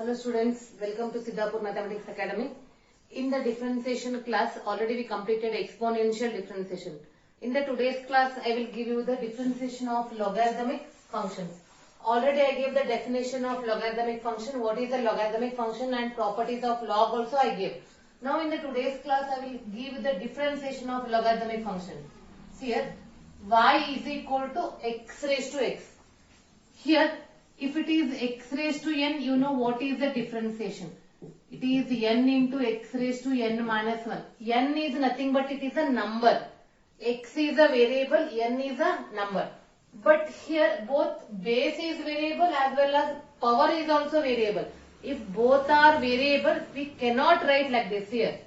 Hello students, welcome to Siddhapur Mathematics Academy. In the differentiation class, already we completed exponential differentiation. In the today's class, I will give you the differentiation of logarithmic functions. Already I gave the definition of logarithmic function, what is a logarithmic function and properties of log also I gave. Now in the today's class, I will give the differentiation of logarithmic function. See here, y is equal to x raised to x. Here, if it is x raised to n, you know what is the differentiation. It is n into x raised to n minus 1. N is nothing but it is a number. X is a variable, n is a number. But here both base is variable as well as power is also variable. If both are variable, we cannot write like this here.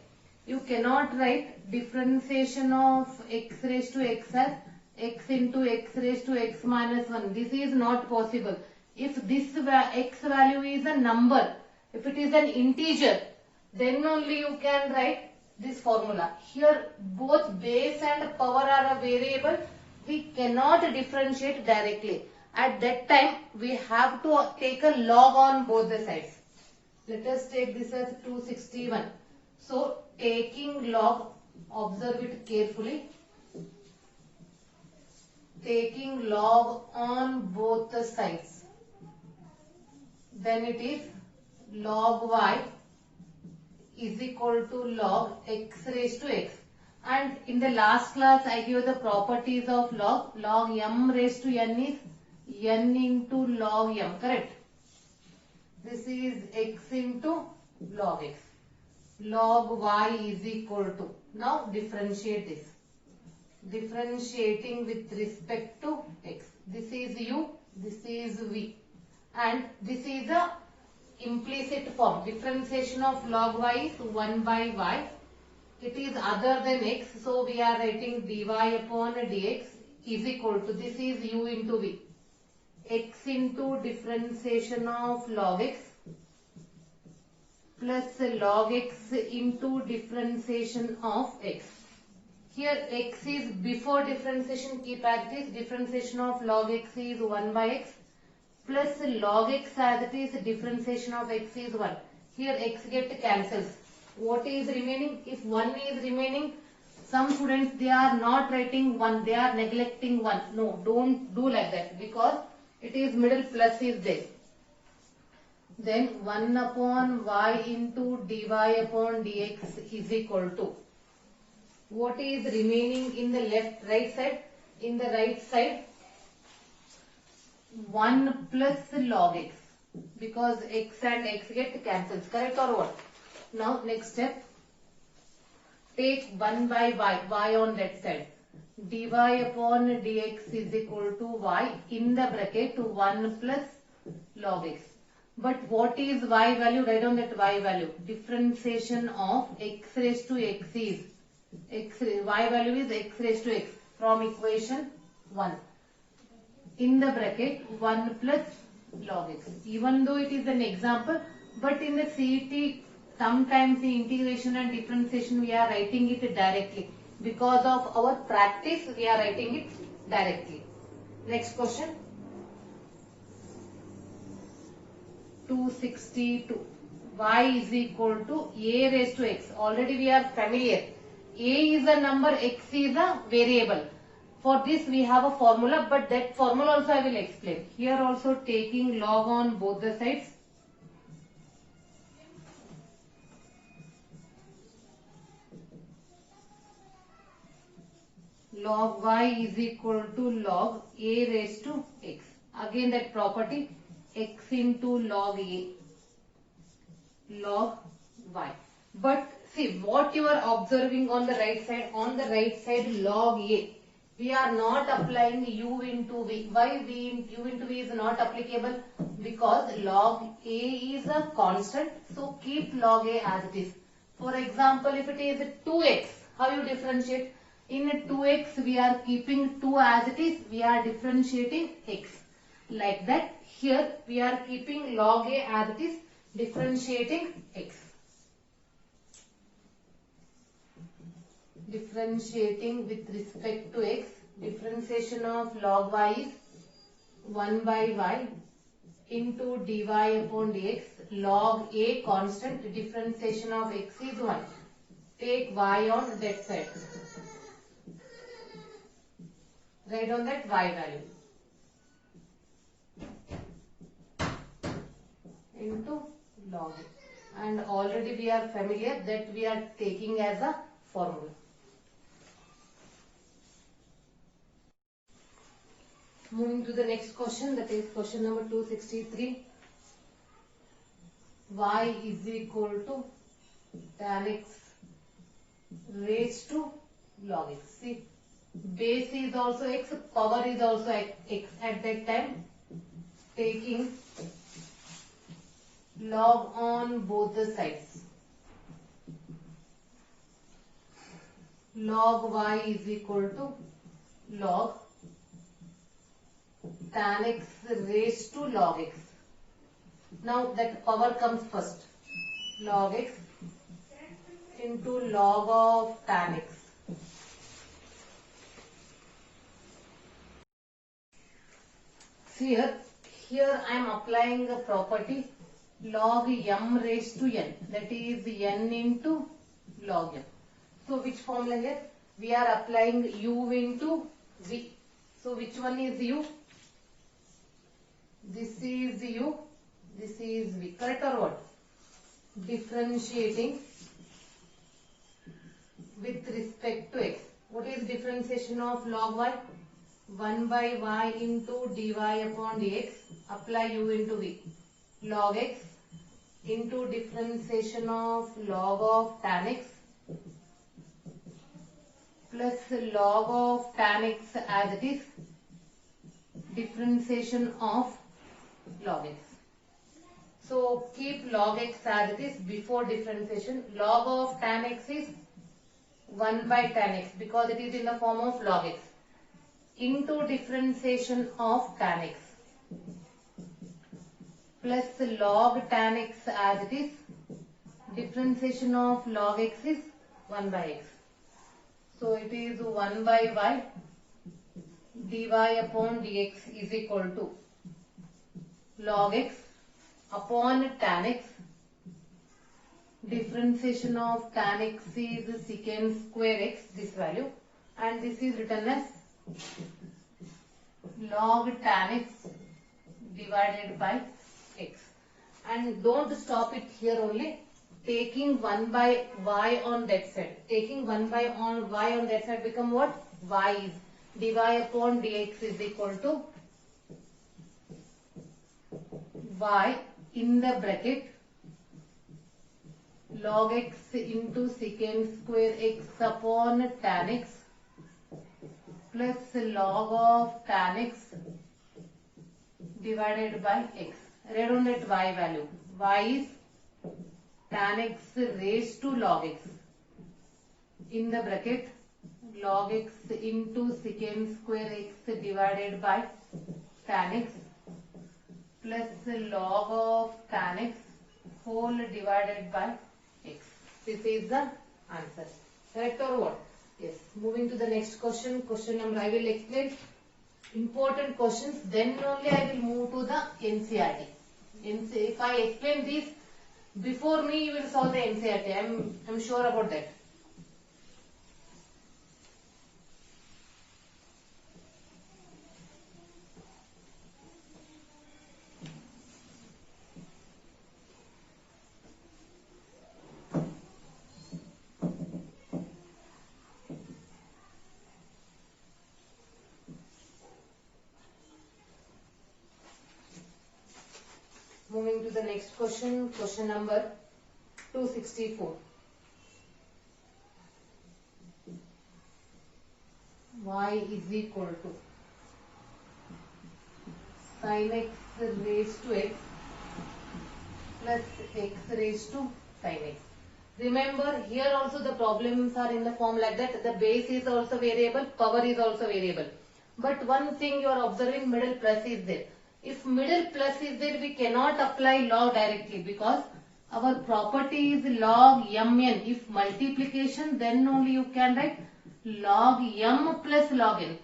You cannot write differentiation of x raised to x as x into x raised to x minus 1. This is not possible. If this x value is a number, if it is an integer, then only you can write this formula. Here both base and power are a variable. We cannot differentiate directly. At that time, we have to take a log on both the sides. Let us take this as 261. So, taking log, observe it carefully. Taking log on both the sides. Then it is log y is equal to log x raised to x. And in the last class, I gave the properties of log. Log m raised to n is n into log m, correct? This is x into log x. Log y is equal to. Now differentiate this. Differentiating with respect to x. This is u, this is v. And this is a implicit form. Differentiation of log y is 1 by y. It is other than x, so we are writing dy upon dx is equal to, this is u into v. X into differentiation of log x plus log x into differentiation of x. Here x is before differentiation, keep as it is. Differentiation of log x is 1 by x plus log x as it is, differentiation of x is 1. Here x get cancels. What is remaining? If 1 is remaining, some students they are not writing 1, they are neglecting 1. No, don't do like that because it is middle plus is there. Then 1 upon y into dy upon dx is equal to. What is remaining in the right side? In the right side, 1 plus log x because x and x get cancels, correct or what? Now next step, take 1 by y on that side. Dy upon dx is equal to y in the bracket 1 plus log x. But what is y value? Write down that y value. Differentiation of x raised to x is y value is x raised to x from equation 1. In the bracket 1 plus log x. Even though it is an example, but in the CET sometimes the integration and differentiation we are writing it directly. Because of our practice we are writing it directly. Next question. 262. Y is equal to a raised to x. Already we are familiar. A is a number, x is a variable. For this we have a formula, but that formula also I will explain. Here also taking log on both the sides. Log y is equal to log a raised to x. Again that property, x into log a, log y. But see what you are observing on the right side. On the right side log a. We are not applying u into v. Why u into v is not applicable? Because log a is a constant. So keep log a as it is. For example, if it is 2x, how you differentiate? In 2x we are keeping 2 as it is. We are differentiating x. Like that here we are keeping log a as it is. Differentiating x. Differentiating with respect to x, differentiation of log y is 1 by y into dy upon dx. Log a constant, differentiation of x is 1. Take y on that side. Write on that y value. Into log a. And already we are familiar that we are taking as a formula. Moving to the next question, that is question number 263. Y is equal to tan x raised to log x. See, base is also x, power is also x at that time. Taking log on both the sides. Log y is equal to log tan x raised to log x. Now that power comes first. Log x into log of tan x. See here I am applying a property log m raised to n, that is n into log m. So which formula here? We are applying u into v. So which one is u? This is u, this is v. Correct or what? Differentiating with respect to x. What is differentiation of log y? 1 by y into dy upon dx. Apply u into v. Log x into differentiation of log of tan x plus log of tan x as it is, differentiation of log x. So keep log x as it is before differentiation. Log of tan x is 1 by tan x because it is in the form of log x into differentiation of tan x plus log tan x as it is, differentiation of log x is 1 by x. So it is 1 by y dy upon dx is equal to log x upon tan x. Differentiation of tan x is secant square x, this value, and this is written as log tan x divided by x. And don't stop it here only. Taking 1 by y on that side. Taking 1 by y on that side become what? Y is dy upon dx is equal to y in the bracket log x into secant square x upon tan x plus log of tan x divided by x. Read on that y value. Y is tan x raised to log x in the bracket log x into secant square x divided by tan x plus log of tan x whole divided by x. This is the answer. Correct or what? Yes. Moving to the next question. Question number, I will explain important questions, then only I will move to the NCERT. If I explain this before me, you will solve the NCERT. I'm sure about that. Moving to the next question, question number 264. Y is equal to sin x raised to x plus x raised to sin x. Remember, here also the problems are in the form like that. The base is also variable, power is also variable. But one thing you are observing, middle plus is there. If middle plus is there, we cannot apply log directly because our property is log mn. If multiplication, then only you can write log m plus log n.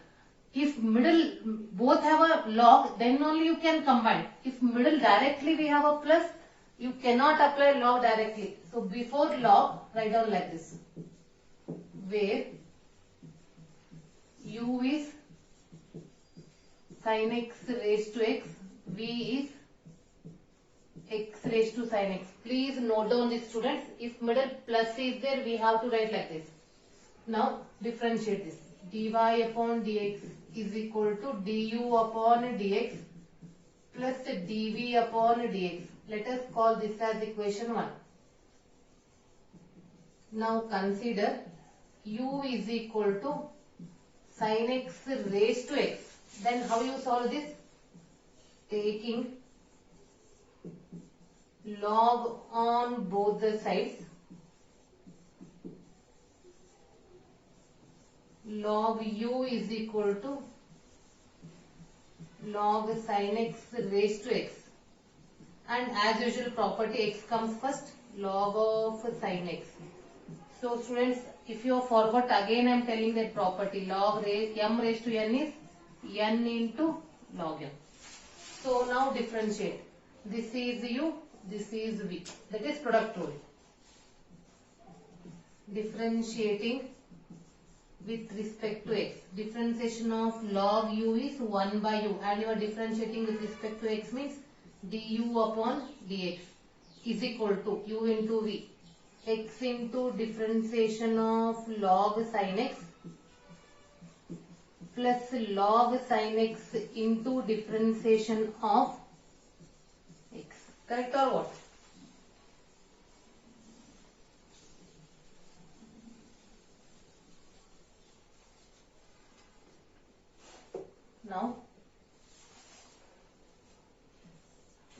If middle both have a log, then only you can combine. If middle directly we have a plus, you cannot apply log directly. So before log, write down like this, where u is sin x raised to x, v is x raised to sin x. Please note down this, students. If middle plus is there, we have to write like this. Now differentiate this. dy upon dx is equal to du upon dx plus dv upon dx. Let us call this as equation 1. Now consider u is equal to sin x raised to x. Then how you solve this? Taking log on both the sides. Log u is equal to log sin x raised to x. And as usual property, x comes first, log of sin x. So students, if you forgot, again I am telling that property, log m raised to n is n into log m. So now differentiate. This is u, this is v. That is product rule. Differentiating with respect to x. Differentiation of log u is 1 by u, and you are differentiating with respect to x means du upon dx is equal to u into v. X into differentiation of log sin x plus log sin x into differentiation of x. Correct or what? Now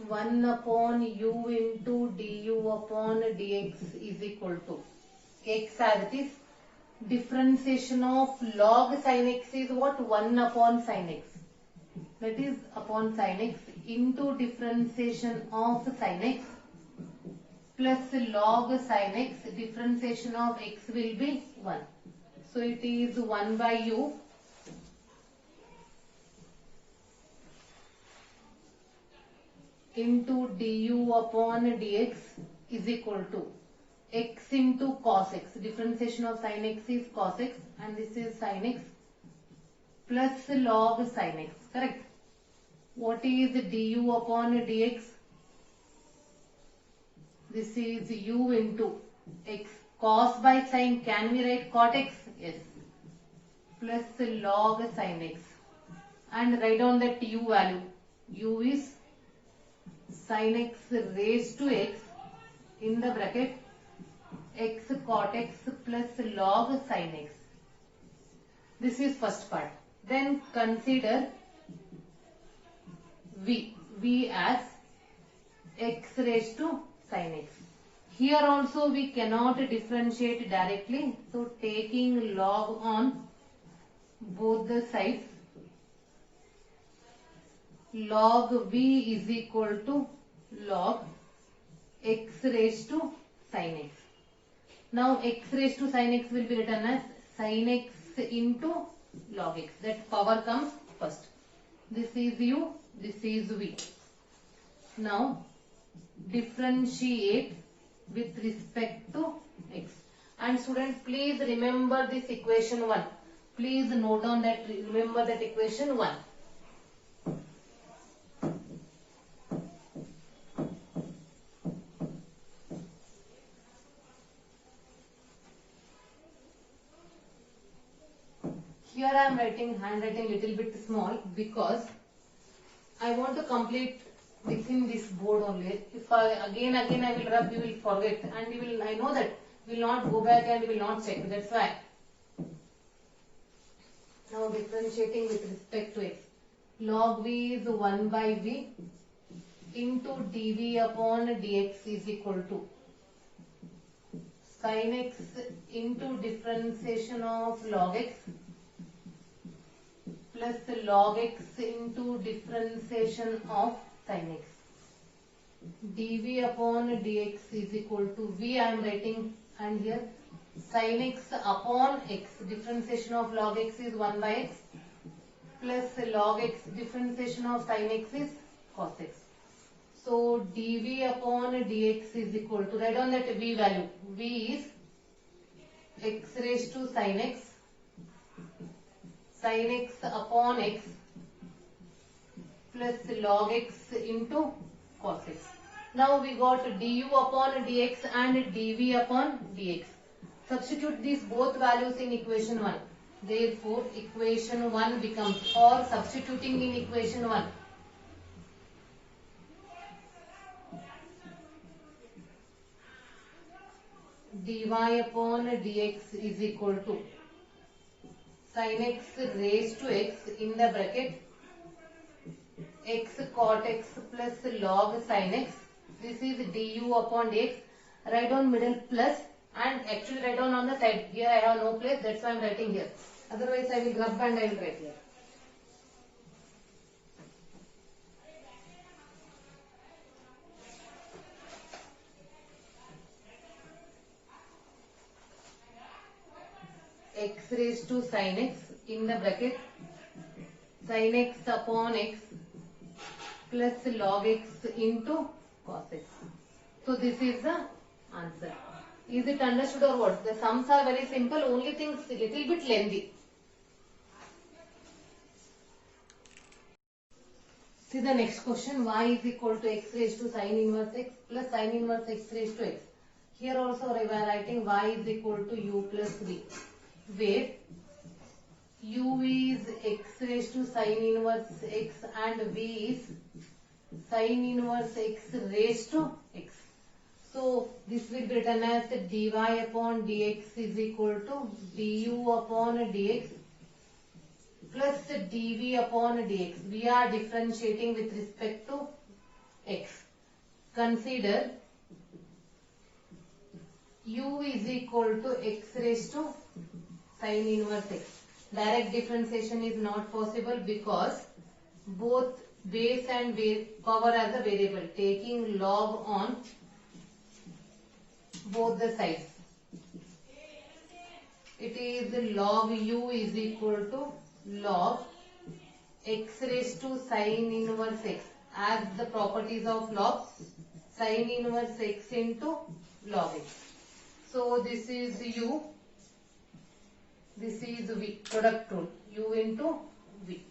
1 upon u into du upon dx is equal to x as it is. Differentiation of log sin x is what? 1 upon sin x. That is upon sin x into differentiation of sin x plus log sin x. Differentiation of x will be 1. So it is 1 by u into du upon dx is equal to x into cos x. Differentiation of sin x is cos x and this is sin x plus log sin x. Correct? What is du upon dx? This is u into x. Cos by sin, can we write cot x? Yes. Plus log sin x. And write down that u value. U is sin x raised to x in the bracket x cot x plus log sin x. This is first part. Then consider v as x raised to sin x. Here also we cannot differentiate directly. So taking log on both the sides, log v is equal to log x raised to sin x. Now x raised to sin x will be written as sin x into log x. That power comes first. This is u, this is v. Now differentiate with respect to x. And students, please remember this equation 1. Please note down that, remember that equation 1. Here I am writing handwriting little bit small because I want to complete within this board only. If I again I will rub, you will forget, and you will, I know that you will not go back and you will not check. That's why. Now differentiating with respect to x. Log v is 1 by v into dv upon dx is equal to sin x into differentiation of log x plus log x into differentiation of sin x. dv upon dx is equal to v I am writing, and here sin x upon x. Differentiation of log x is 1 by x plus log x, differentiation of sin x is cos x. So dv upon dx is equal to, write down that v value. V is x raised to sin x upon x plus log x into cos x. Now we got du upon dx and dv upon dx. Substitute these both values in equation 1. Therefore, equation 1 becomes, or substituting in equation 1. dy upon dx is equal to sin x raised to x in the bracket x cot x plus log sin x. This is du upon dx. Write down middle plus, and actually write down on the side. Here I have no place, that's why I am writing here. Otherwise I will rub and I will write here. X raised to sin x in the bracket sin x upon x plus log x into cos x. So this is the answer. Is it understood or what? The sums are very simple, only things little bit lengthy. See the next question, y is equal to x raised to sin inverse x plus sin inverse x raised to x. Here also we are writing y is equal to u plus v, where u is x raised to sin inverse x and v is sin inverse x raised to x. So this will be written as dy upon dx is equal to du upon dx plus dv upon dx. We are differentiating with respect to x. Consider u is equal to x raised to sin inverse x. Direct differentiation is not possible because both base and power as a variable, taking log on both the sides. It is log u is equal to log x raised to sin inverse x, as the properties of log, sin inverse x into log x. So this is u, this is v, product rule, u into v.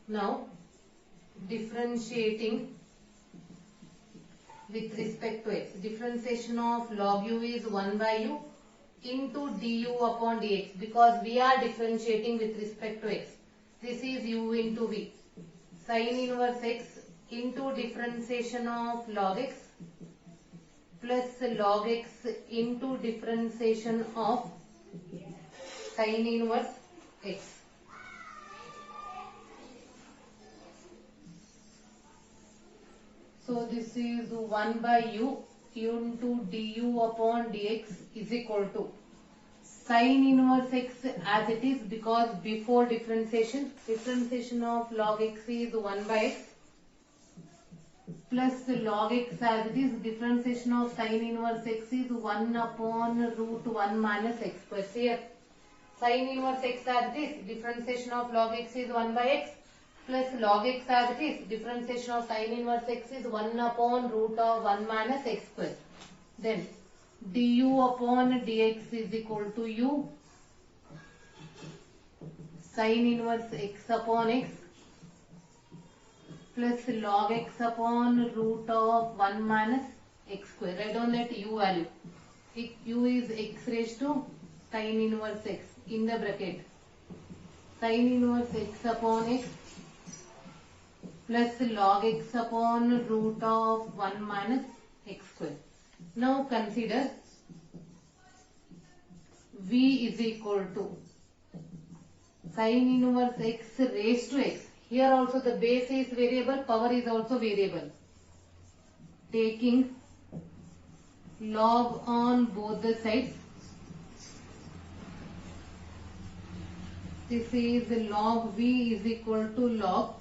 Now differentiating with respect to x, differentiation of log u is 1 by u into du upon dx, because we are differentiating with respect to x. This is u into v, sin inverse x into differentiation of log x plus log x into differentiation of sin inverse x. So this is 1 by u into du upon dx is equal to sin inverse x as it is, because before differentiation of log x is 1 by x plus log x as it is, differentiation of sin inverse x is 1 upon root 1 minus x square. Here sin inverse x as it is, differentiation of log x is 1 by x plus log x as it is, differentiation of sin inverse x is 1 upon root of 1 minus x square. Then du upon dx is equal to u sin inverse x upon x plus log x upon root of 1 minus x square. Write down that u value. U is x raised to sin inverse x in the bracket sin inverse x upon x plus log x upon root of 1 minus x square. Now consider v is equal to sin inverse x raised to x. Here also the base is variable, power is also variable. Taking log on both the sides. This is log v is equal to log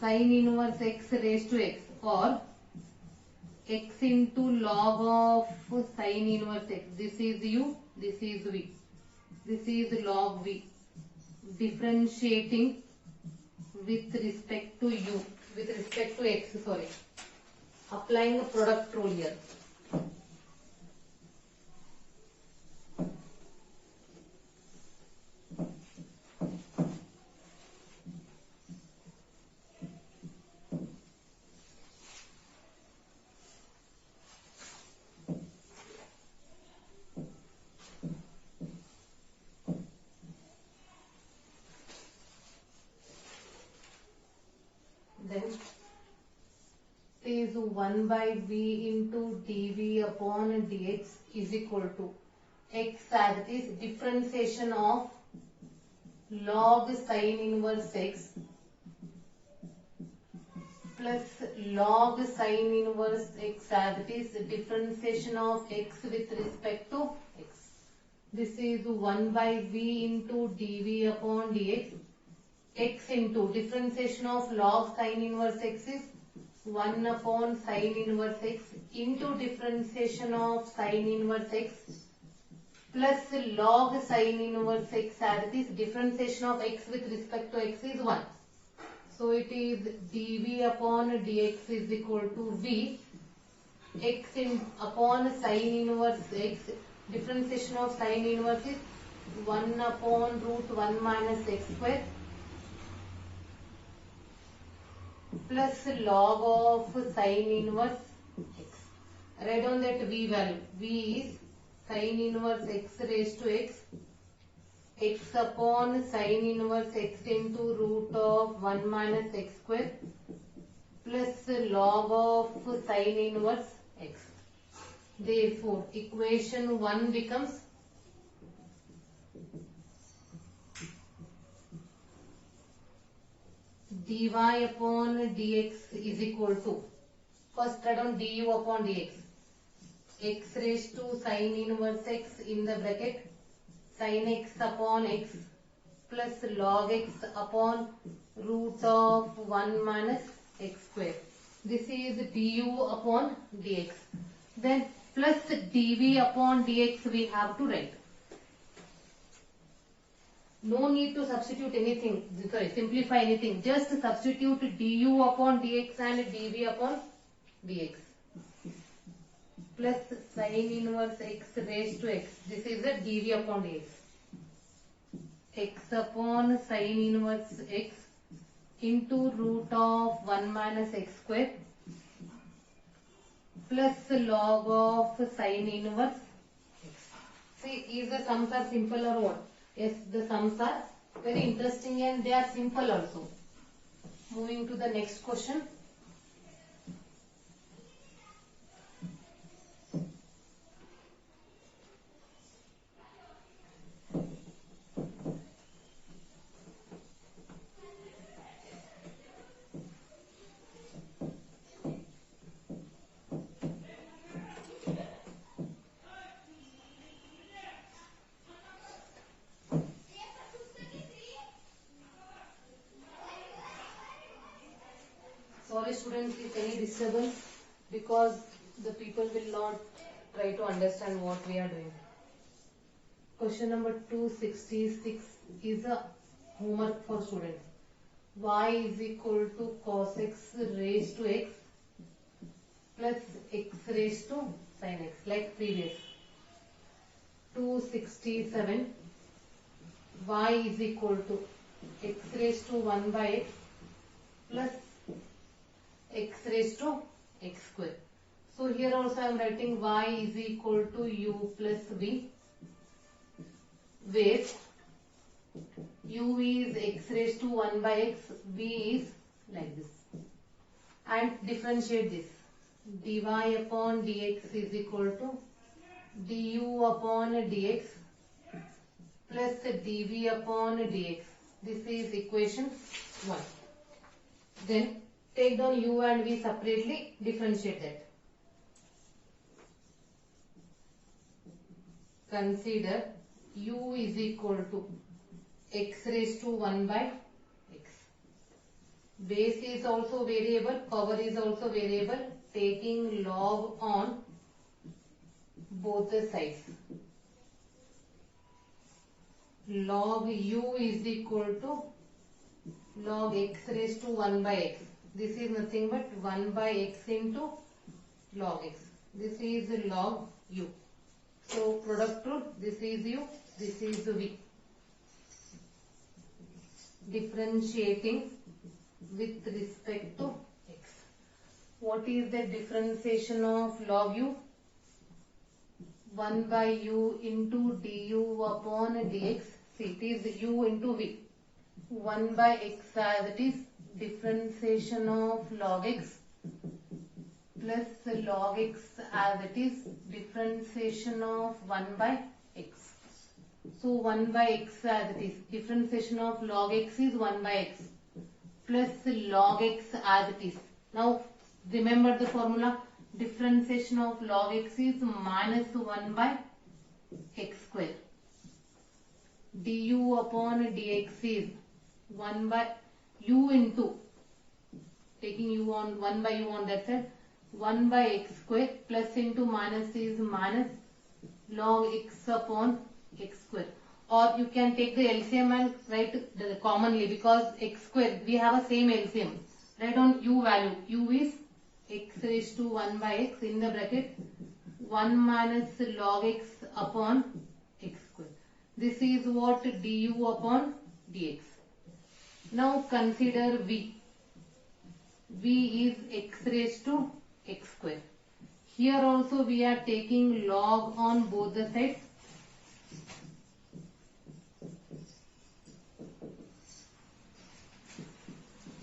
sin inverse x raised to x, or x into log of sin inverse x. This is u, this is v. This is log v. differentiating with respect to x, sorry, applying a product rule here. Then it is 1 by v into dv upon dx is equal to x as it is differentiation of log sin inverse x plus log sin inverse x as it is differentiation of x with respect to x. This is 1 by v into dv upon dx. X into differentiation of log sin inverse x is 1 upon sin inverse x into differentiation of sin inverse x plus log sin inverse x as it is differentiation of x with respect to x is 1. So it is dv upon dx is equal to v x upon sin inverse x, differentiation of sin inverse is 1 upon root 1 minus x square plus log of sin inverse x. Write down that v value. V is sin inverse x raised to x upon sin inverse x into root of 1 minus x square plus log of sin inverse x. Therefore, equation 1 becomes dy upon dx is equal to, first write down du upon dx, x raised to sin inverse x in the bracket sin x upon x plus log x upon root of 1 minus x square. This is du upon dx. Then plus dv upon dx we have to write. No need to substitute anything, sorry, simplify anything. Just substitute du upon dx and dv upon dx. Plus sin inverse x raised to x. This is the dv upon dx. X upon sin inverse x into root of 1 minus x square plus log of sin inverse x. See, is the sums are simple or what? Yes, the sums are very interesting and they are simple also. Moving to the next question. Sorry students if any disturbance, because the people will not try to understand what we are doing. Question number 266 is a homework for students. Y is equal to cos x raised to x plus x raised to sin x, like previous. 267, y is equal to x raised to 1 by x plus x raised to x square. So here also I am writing y is equal to u plus v, where u is x raised to 1 by x, v is like this. And differentiate this. Dy upon dx is equal to du upon dx plus dv upon dx. This is equation 1. Then take down u and v separately, differentiate that. Consider u is equal to x raised to 1 by x. Base is also variable, power is also variable, taking log on both the sides. log u is equal to log x raised to 1 by x. This is nothing but 1 by x into log x. This is log u. So product rule, this is u, this is v. Differentiating with respect to x. What is the differentiation of log u? 1 by u into du upon dx. See, it is u into v. 1 by x as it is differentiation of log x plus log x as it is differentiation of 1 by x. So 1 by x as it is differentiation of log x is 1 by x plus log x as it is. Now remember the formula, differentiation of log x is minus 1 by x square. Du upon dx is 1 by u into, taking u on 1 by u on that side, 1 by x square plus into minus is minus log x upon x square. Or you can take the LCM and write the commonly, because x square we have a same LCM. Write on u value. U is x raised to 1 by x in the bracket 1 minus log x upon x square. This is what du upon dx. Now consider v. V is x raised to x square. Here also we are taking log on both the sides.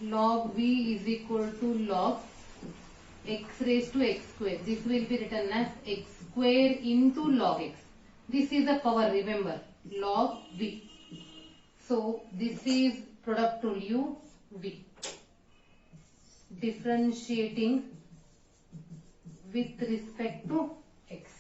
Log v is equal to log x raised to x square. This will be written as x square into log x. This is the power, remember, log v. So this is product rule u v. Differentiating with respect to x.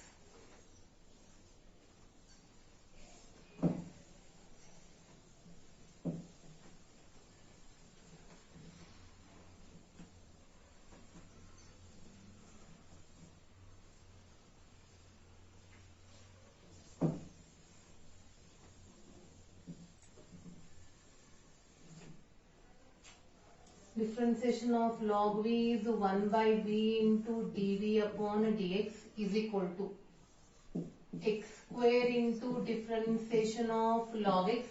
Differentiation of log v is 1 by v into dv upon dx is equal to x square into differentiation of log x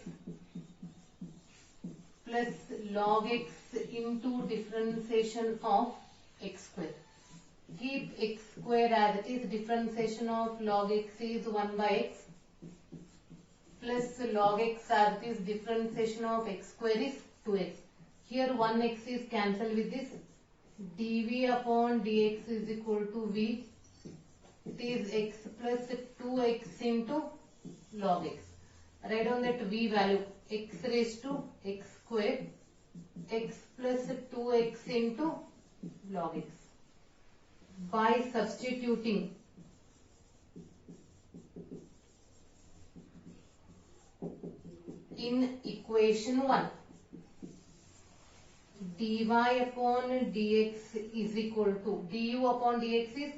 plus log x into differentiation of x square. Keep x square as it is, differentiation of log x is 1 by x plus log x as it is, differentiation of x square is 2x. Here 1x is cancelled with this. dv upon dx is equal to v. It is x plus 2x into log x. Write down that v value, x raised to x square, x plus 2x into log x. By substituting in equation 1, dy upon dx is equal to, du upon dx is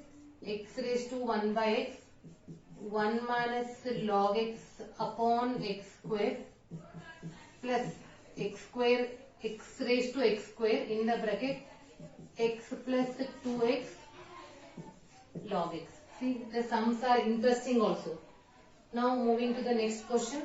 x raised to 1 by x, 1 minus log x upon x square plus x square, x raised to x square in the bracket x plus 2x log x. See, the sums are interesting also. Now moving to the next question.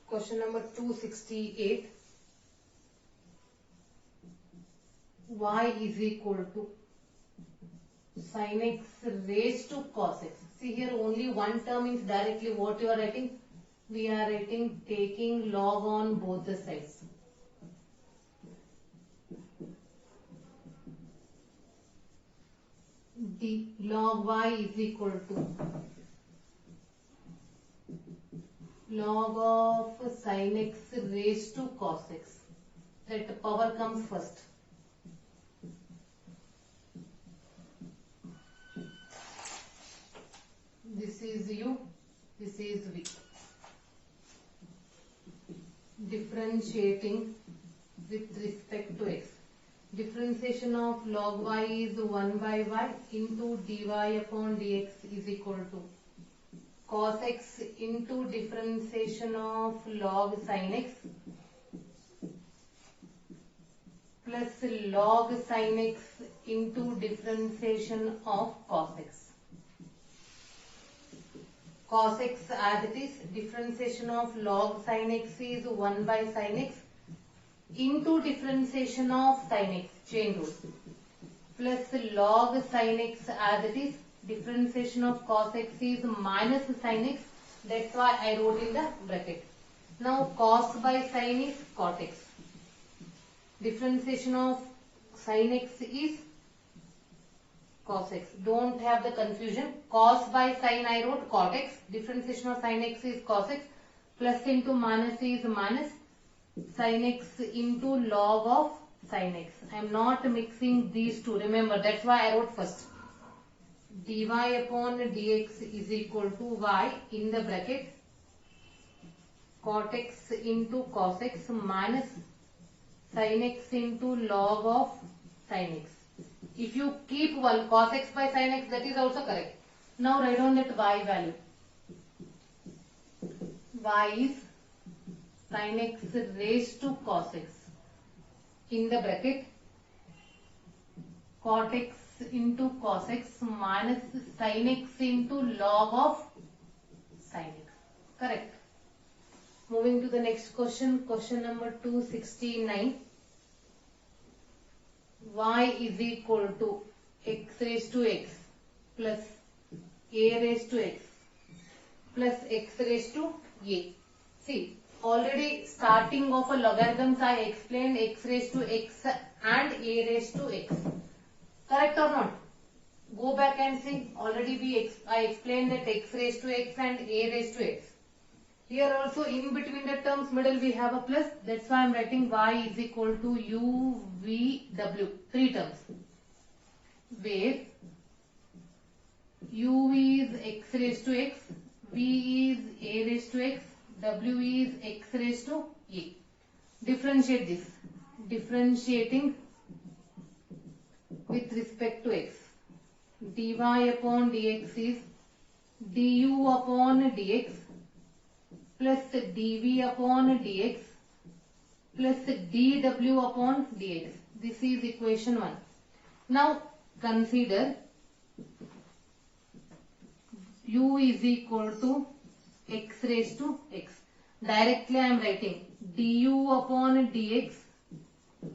Question number 268. Y is equal to sin x raised to cos x. See, here only one term is directly what you are writing. We are writing taking log on both the sides. d log y is equal to log of sin x raised to cos x. That power comes first. This is u, this is v. Differentiating with respect to x. Differentiation of log y is 1 by y into dy upon dx is equal to cos x into differentiation of log sin x plus log sin x into differentiation of cos x. Cos x as it is, differentiation of log sin x is 1 by sin x into differentiation of sin x, chain rule, plus log sin x as it is, differentiation of cos x is minus sin x, that's why I wrote in the bracket. Now cos by sin is cot x. Differentiation of sin x is cos x. Don't have the confusion. Cos by sin I wrote cot x. Differentiation of sin x is cos x. Plus into minus is minus. Sin x into log of sin x. I am not mixing these two. Remember, that's why I wrote first. Dy upon dx is equal to y in the bracket cot x into cos x minus sin x into log of sin x. If you keep 1 cos x by sin x, that is also correct. Now write down that y value. Y is sin x raised to cos x in the bracket cot x into cos x minus sin x into log of sin x. Correct. Moving to the next question, question number 269. Y is equal to x raised to x plus a raised to x plus x raised to a. See, already starting of a logarithms I explained x raised to x and a raised to x. Correct or not? Go back and see. Already I explained that x raised to x and a raised to x. Here also in between the terms middle we have a plus. That's why I am writing y is equal to u, v, w. 3 terms. Where u is x raised to x, v is a raised to x, w is x raised to a. Differentiate this. Differentiating with respect to x. Dy upon dx is du upon dx plus dv upon dx plus dw upon dx. This is equation 1. Now consider u is equal to x raised to x. Directly I am writing du upon dx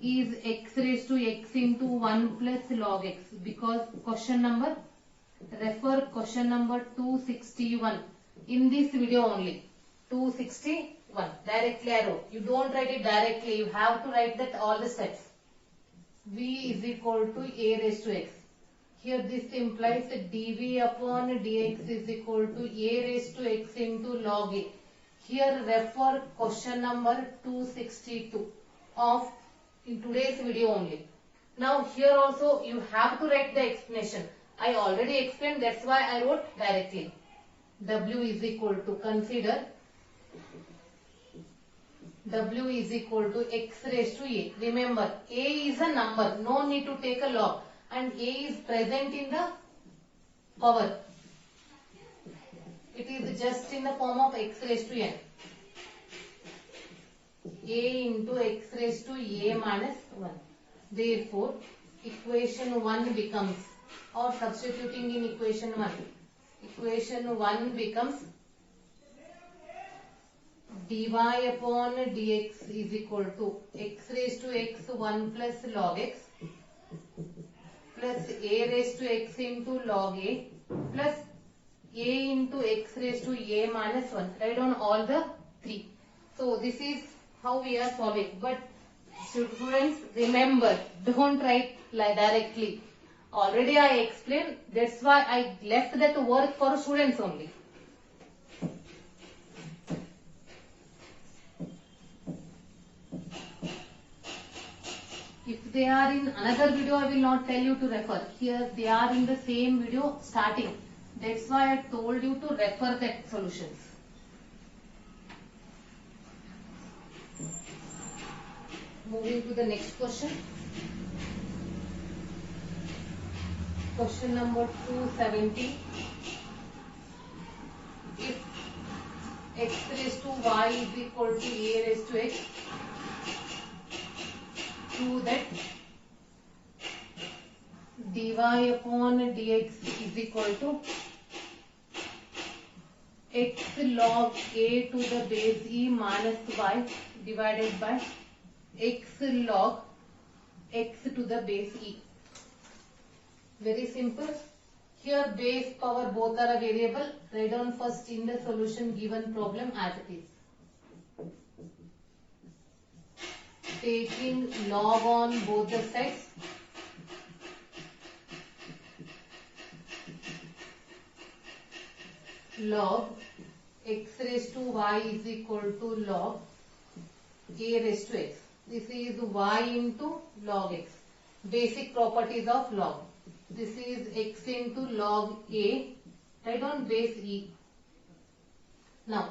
is x raised to x into 1 plus log x, because refer question number 261 in this video only. 261 directly I wrote. You don't write it directly, you have to write that all the steps. V is equal to a raised to x. Here this implies that dv upon dx is equal to a raised to x into log a. Here refer question number 262 of in today's video only. Now here also you have to write the explanation. I already explained, that's why I wrote directly. W is equal to, consider W is equal to x raised to a. Remember, a is a number, no need to take a log, and a is present in the power. It is just in the form of x raised to n. A into x raised to a minus 1. Therefore, equation 1 becomes, or substituting in equation 1, equation 1 becomes dy upon dx is equal to x raised to x 1 plus log x plus a raised to x into log a plus a into x raised to a minus 1. Write down all the 3. So this is how we are solving. But students, remember, don't write directly. Already I explained, that's why I left that work for students only. If they are in another video, I will not tell you to refer. Here they are in the same video starting. That's why I told you to refer that solutions. Moving to the next question. Question number 270. If x raised to y is equal to a raised to x, prove that dy upon dx is equal to x log a to the base e minus y divided by x log x to the base e. Very simple. Here base power both are a variable. Write down first in the solution given problem as it is. Taking log on both the sides. Log x raised to y is equal to log a raised to x. This is y into log x. Basic properties of log. This is x into log a. Write down base e. Now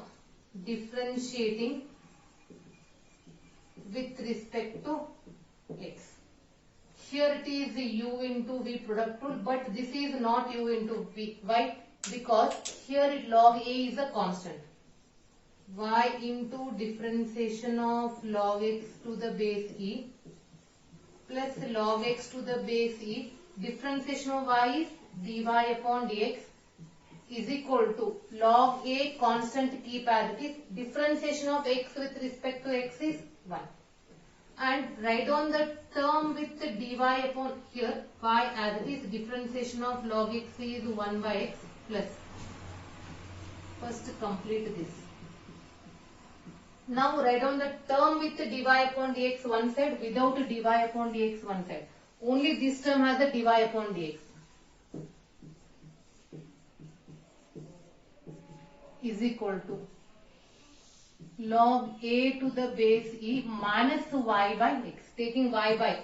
differentiating with respect to x. Here it is u into v product rule, but this is not u into v. Why? Because here log a is a constant. Y into differentiation of log x to the base e plus log x to the base e. Differentiation of y is dy upon dx is equal to log a constant keep as it is. Differentiation of x with respect to x is 1. And write down the term with the dy upon here y as it is. Differentiation of log x is 1 by x plus. First complete this. Now write down the term with the dy upon dx one side, without dy upon dx one side. Only this term has a dy upon dx. Is equal to log a to the base e minus y by x. Taking y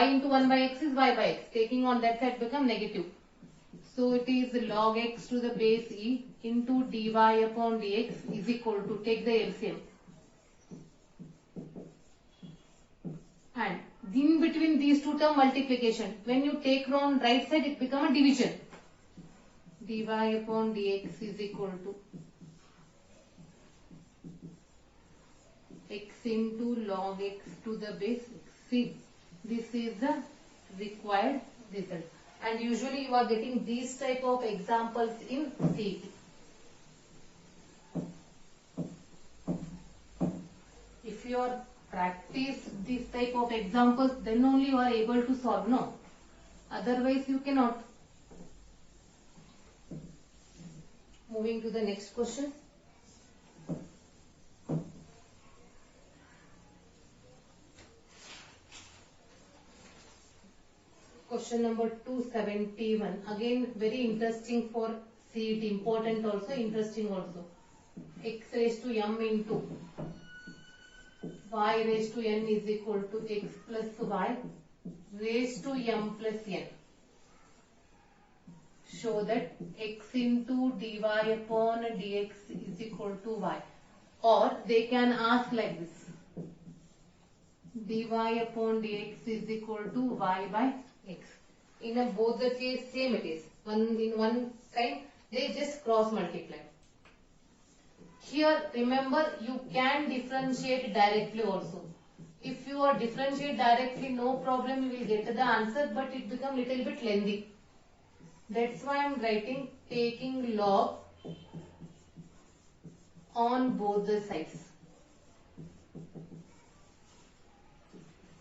into 1 by x is y by x. Taking on that side become negative. So it is log x to the base e into dy upon dx is equal to, take the LCM. And in between these two term multiplication, when you take on right side it become a division. Dy upon dx is equal to x into log x to the base x. See, this is the required result. And usually you are getting these type of examples in CET. If you are practice this type of examples, then only you are able to solve, no? Otherwise you cannot. Moving to the next question. Question number 271. Again very interesting for CET, important also, interesting also. X raised to m into y raised to n is equal to x plus y raised to m plus n. Show that x into dy upon dx is equal to y. Or they can ask like this. Dy upon dx is equal to y by x. In both the case same it is. In one side they just cross multiply. Here remember you can differentiate directly also. If you are differentiate directly, no problem, you will get the answer, but it become little bit lengthy. That's why I am writing taking log on both the sides.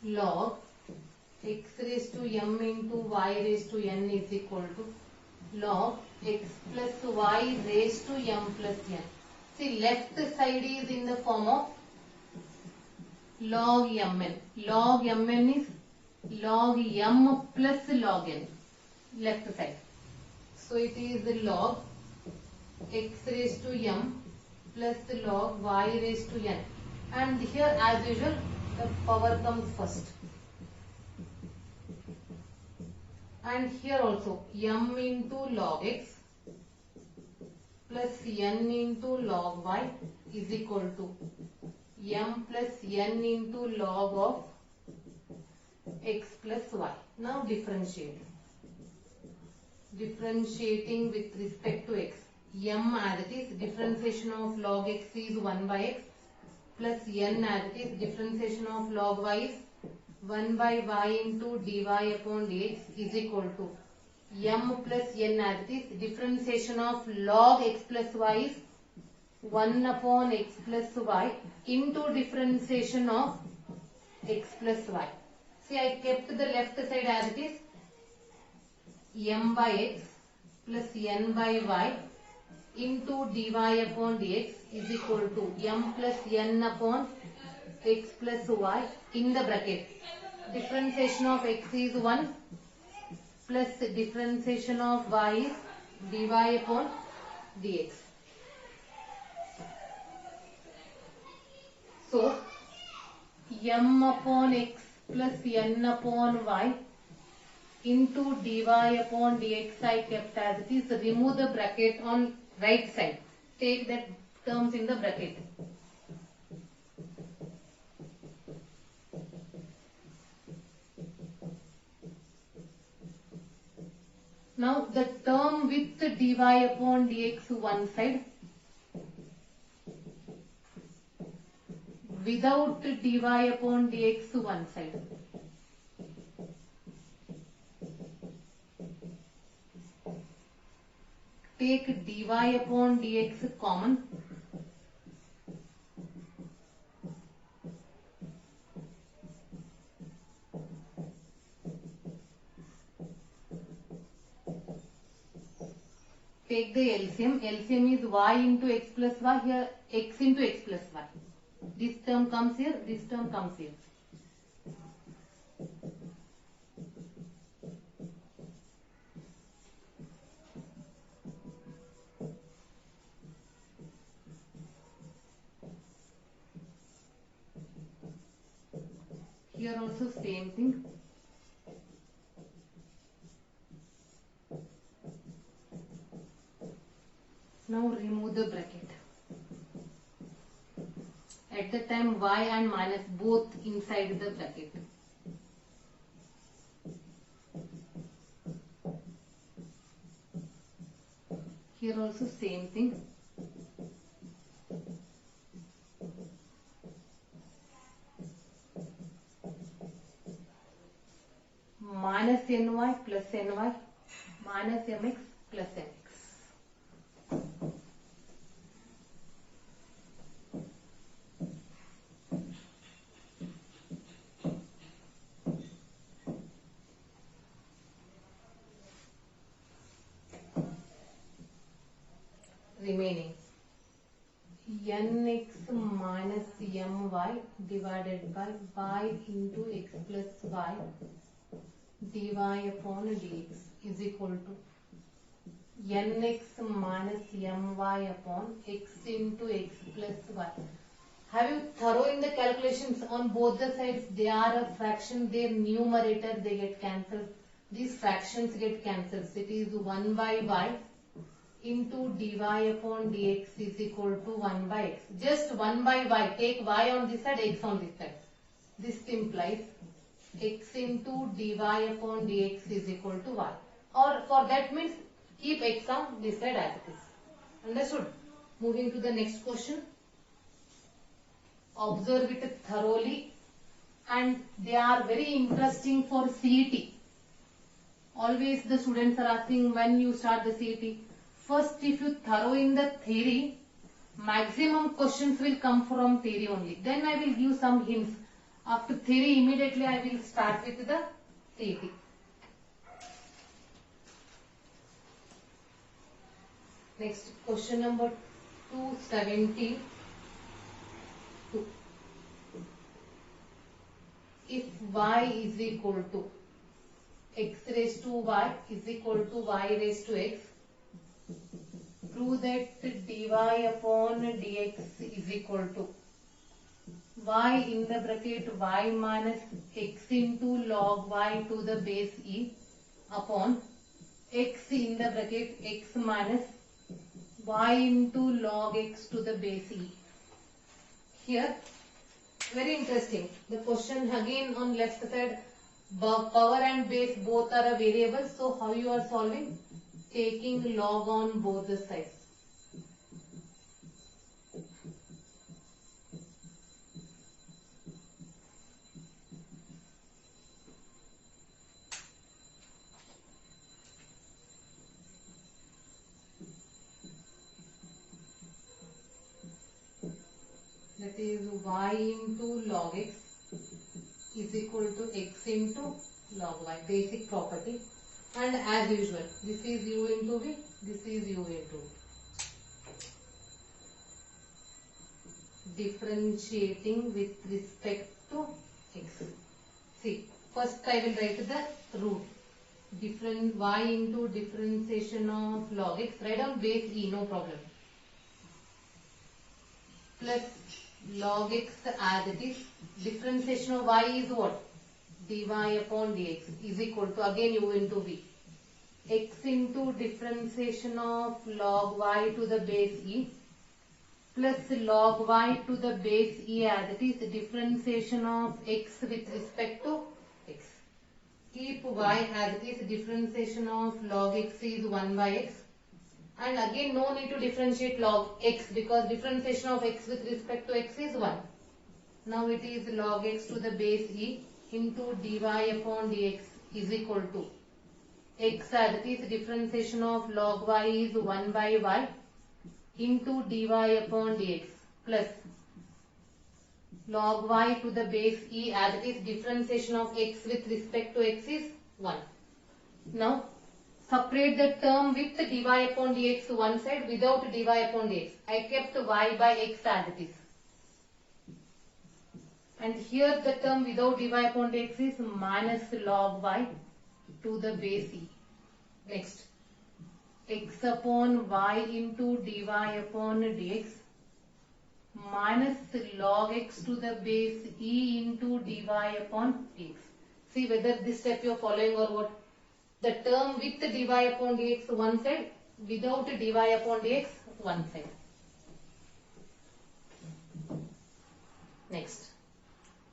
Log x raised to m into y raised to n is equal to log x plus y raised to m plus n. See, left side is in the form of log mn. Log mn is log m plus log n. left side. So it is log x raised to m plus log y raised to n. And here as usual the power comes first. And here also m into log x plus n into log y is equal to m plus n into log of x plus y. Now differentiate. Differentiating with respect to x. M as it is, differentiation of log x is 1 by x plus n as it is, differentiation of log y is 1 by y into dy upon dx is equal to m plus n as it is, differentiation of log x plus y is 1 upon x plus y into differentiation of x plus y. See, I kept the left side as it is, m by x plus n by y into dy upon dx is equal to m plus n upon x plus y in the bracket. Differentiation of x is 1 plus differentiation of y is dy upon dx. So, m upon x plus n upon y into dy upon dx I kept as it is. Remove the bracket on right side. Take that terms in the bracket. Now the term with dy upon dx one side, without dy upon dx one side. Take dy upon dx common. Take the LCM. LCM is y into x plus y. Here x into x plus y. This term comes here. This term comes here. Here also same thing. Now remove the bracket. At the time y and minus both inside the bracket. Here also same thing. Minus ny plus ny minus mx plus mx. Remaining nx minus my divided by y into x plus y dy upon dx is equal to nx minus my upon x into x plus y. Have you thorough in the calculations on both the sides? They are a fraction, their numerator they get cancelled. These fractions get cancelled. So it is 1 by y into dy upon dx is equal to 1 by x. Just 1 by y. Take y on this side, x on this side. This implies x into dy upon dx is equal to y. Or for that means keep x on this side as it is. Understood? Moving to the next question. Observe it thoroughly and they are very interesting for CET. Always the students are asking when you start the CET. First, if you thorough in the theory, maximum questions will come from theory only. Then I will give some hints. After theory, immediately I will start with the CET. Next, question number 272. If y is equal to x raised to y is equal to y raised to x. Prove that dy upon dx is equal to y in the bracket y minus x into log y to the base e upon x in the bracket x minus y into log x to the base e. Here, very interesting. The question again on left side, power and base both are a variable. So how you are solving? Taking log on both the sides. That is y into log x is equal to x into log y, basic property. And as usual, this is u into v, this is u into v. Differentiating with respect to x. See, first I will write the root. Different y into differentiation of log x. Write down base e, no problem. Plus log x as it is. Differentiation of y is what? Dy upon dx is equal to again u into v. X into differentiation of log y to the base e plus log y to the base e as it is. Differentiation of x with respect to x. Keep y as it is. Differentiation of log x is 1 by x. And again no need to differentiate log x because differentiation of x with respect to x is 1. Now it is log x to the base e into dy upon dx is equal to x as it is. Differentiation of log y is 1 by y into dy upon dx plus log y to the base e as it is. Differentiation of x with respect to x is 1. Now separate the term with dy upon dx one side without dy upon dx. I kept y by x as it is. And here the term without dy upon dx is minus log y to the base e. Next, x upon y into dy upon dx minus log x to the base e into dy upon dx. See whether this step you are following or what. The term with dy upon dx one side, without dy upon dx one side. Next,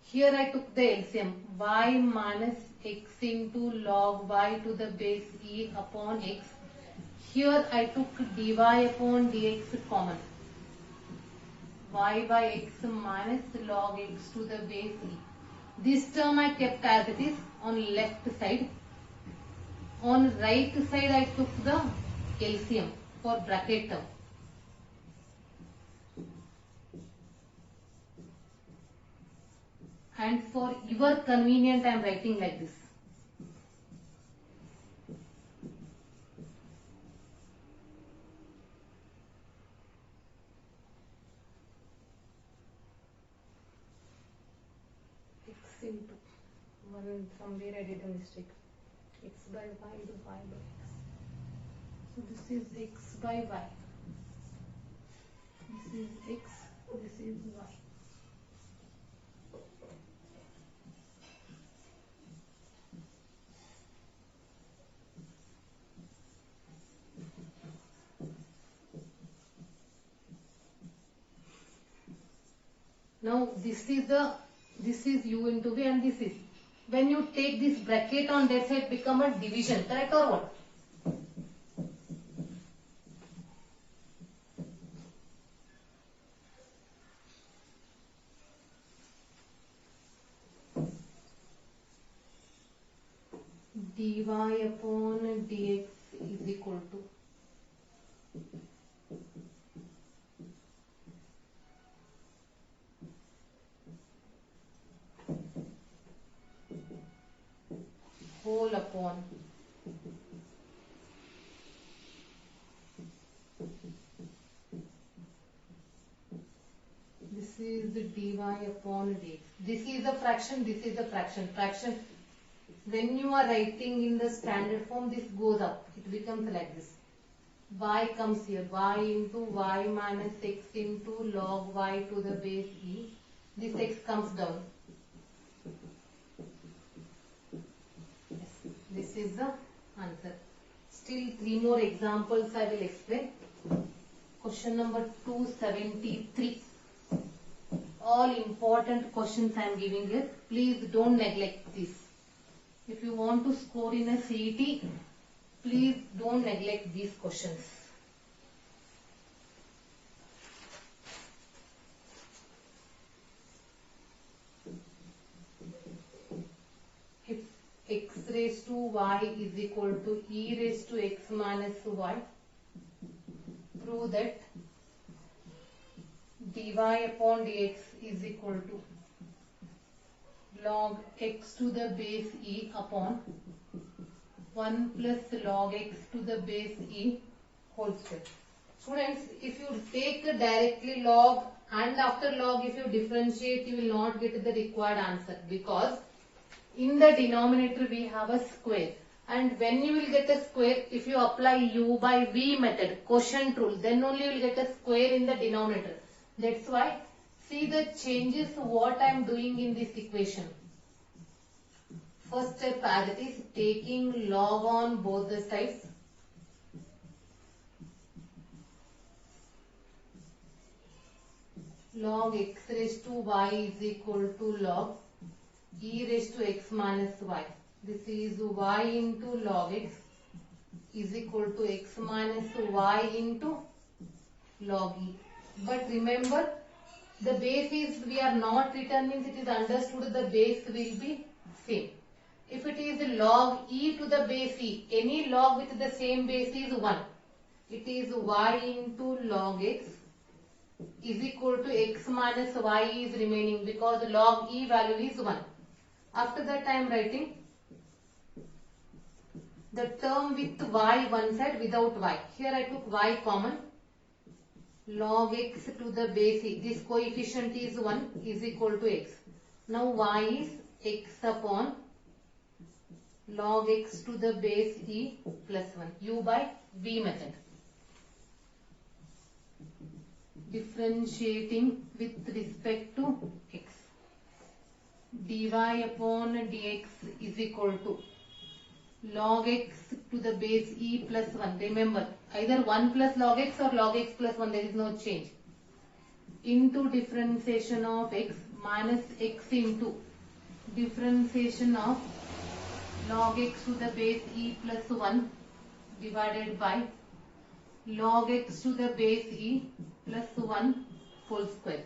here I took the LCM y minus x into log y to the base e upon x. Here I took dy upon dx common. Y by x minus log x to the base e. This term I kept as it is on left side. On right side I took the LCM for bracket term. And for your convenience I am writing like this. X into 1, somewhere I did a mistake. X by y is y by x. So this is x by y. This is x, this is y. Now this is u into v and this is. When you take this bracket on that side become a division, correct or what? Dy upon dx is equal to whole upon this is the dy upon dx. This is a fraction, this is a fraction. Fraction When you are writing in the standard form, this goes up. It becomes like this. Y comes here. Y into y minus x into log y to the base e. This x comes down. Yes, this is the answer. Still 3 more examples I will explain. Question number 273. All important questions I am giving here. Please don't neglect this. If you want to score in a CET, please don't neglect these questions. If x raised to y is equal to e raised to x minus y, prove that dy upon dx is equal to log x to the base e upon 1 plus log x to the base e whole square. Students, if you take directly log and after log if you differentiate, you will not get the required answer, because in the denominator we have a square, and when you will get a square, if you apply u by v method, quotient rule, then only you will get a square in the denominator. That's why see the changes what I am doing in this equation. First step as it is, taking log on both the sides. Log x raised to y is equal to log e raised to x minus y. This is y into log x is equal to x minus y into log e. But remember, the base is, we are not returning, it is understood the base will be same. If it is log e to the base e, any log with the same base is 1. It is y into log x is equal to x minus y is remaining, because log e value is 1. After that I am writing the term with y one side without y. Here I took y common. Log x to the base e, this coefficient is 1, is equal to x. Now y is x upon log x to the base e plus 1, u by v method. Differentiating with respect to x. Dy upon dx is equal to log x to the base e plus 1. Remember, either 1 plus log x or log x plus 1, there is no change. Into differentiation of x minus x into differentiation of log x to the base e plus 1 divided by log x to the base e plus 1 whole square.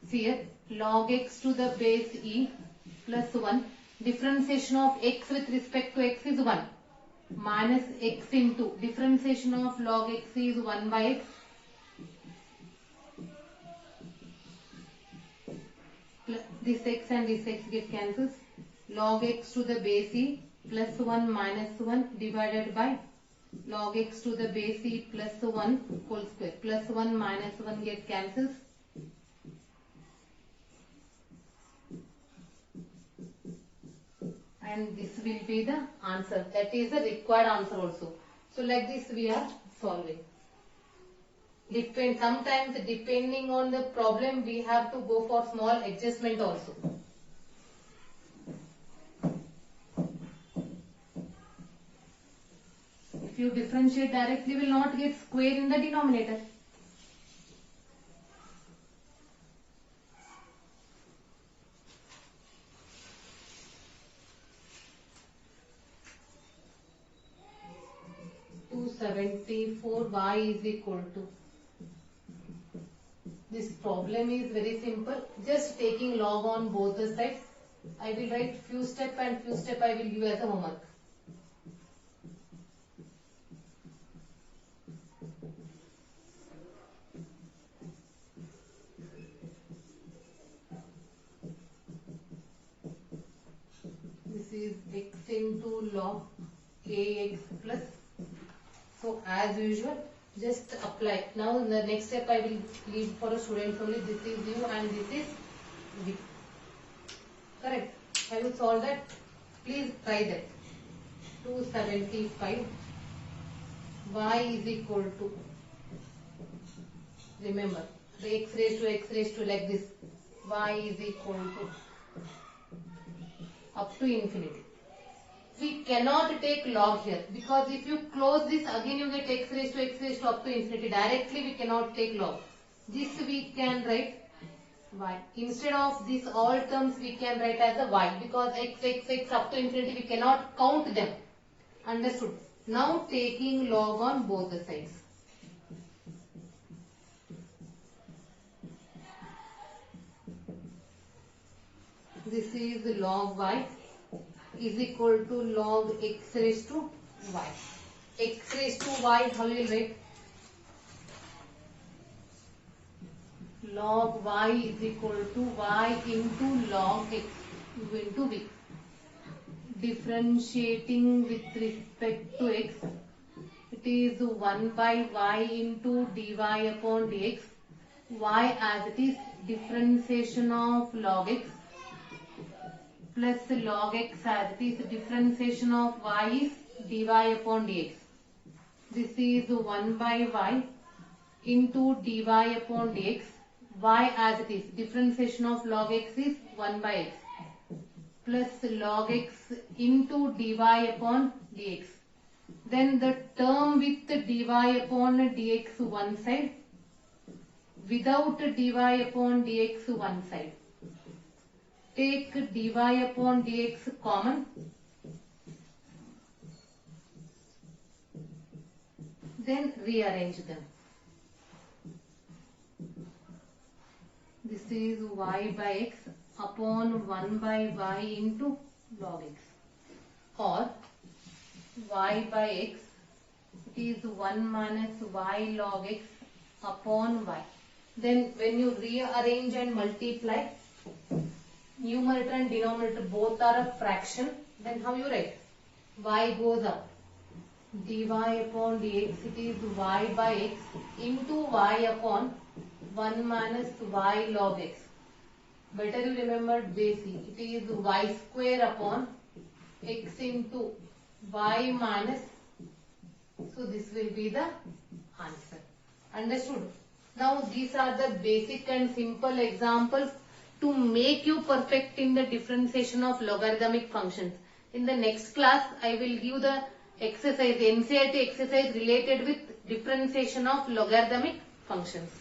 See here, log x to the base e plus 1, differentiation of x with respect to x is 1, minus x into differentiation of log x is 1 by x, this x and this x get cancels, log x to the base e plus 1 minus 1 divided by log x to the base e plus 1 whole square, plus 1 minus 1 get cancels. And this will be the answer. That is the required answer also. So like this we are solving. Sometimes depending on the problem we have to go for small adjustment also. If you differentiate directly, you will not get square in the denominator. y is equal to, this problem is very simple, just taking log on both the sides. I will write few step and few step I will give as a homework. This is x into log ax plus. So as usual, just apply. Now in the next step I will leave for a student only. This is u and this is v. Correct. I will solve that. Please try that. 275 y is equal to, remember, the x raised to like this, y is equal to up to infinity. We cannot take log here because if you close this again you get x raised to up to infinity. Directly we cannot take log. This we can write y. Instead of this all terms we can write as a y because x up to infinity we cannot count them. Understood? Now taking log on both the sides. This is log y is equal to log x raised to y. X raised to y, how you will write? Log y is equal to y into log x into v. Differentiating with respect to x, it is 1 by y into dy upon dx. Y as it is differentiation of log x plus log x as it is differentiation of y is dy upon dx. This is 1 by y into dy upon dx. Y as it is differentiation of log x is 1 by x plus log x into dy upon dx. Then the term with dy upon dx one side, without dy upon dx one side. Take dy upon dx common. Then rearrange them. This is y by x upon 1 by y into log x, or y by x, it is 1 minus y log x upon y. Then when you rearrange and multiply, numerator and denominator both are a fraction, then how you write? Y goes up, dy upon dx, it is y by x into y upon 1 minus y log x. Better you remember basic. It is y square upon x into y minus. So this will be the answer. Understood? Now these are the basic and simple examples to make you perfect in the differentiation of logarithmic functions. In the next class, I will give the exercise, NCERT exercise related with differentiation of logarithmic functions.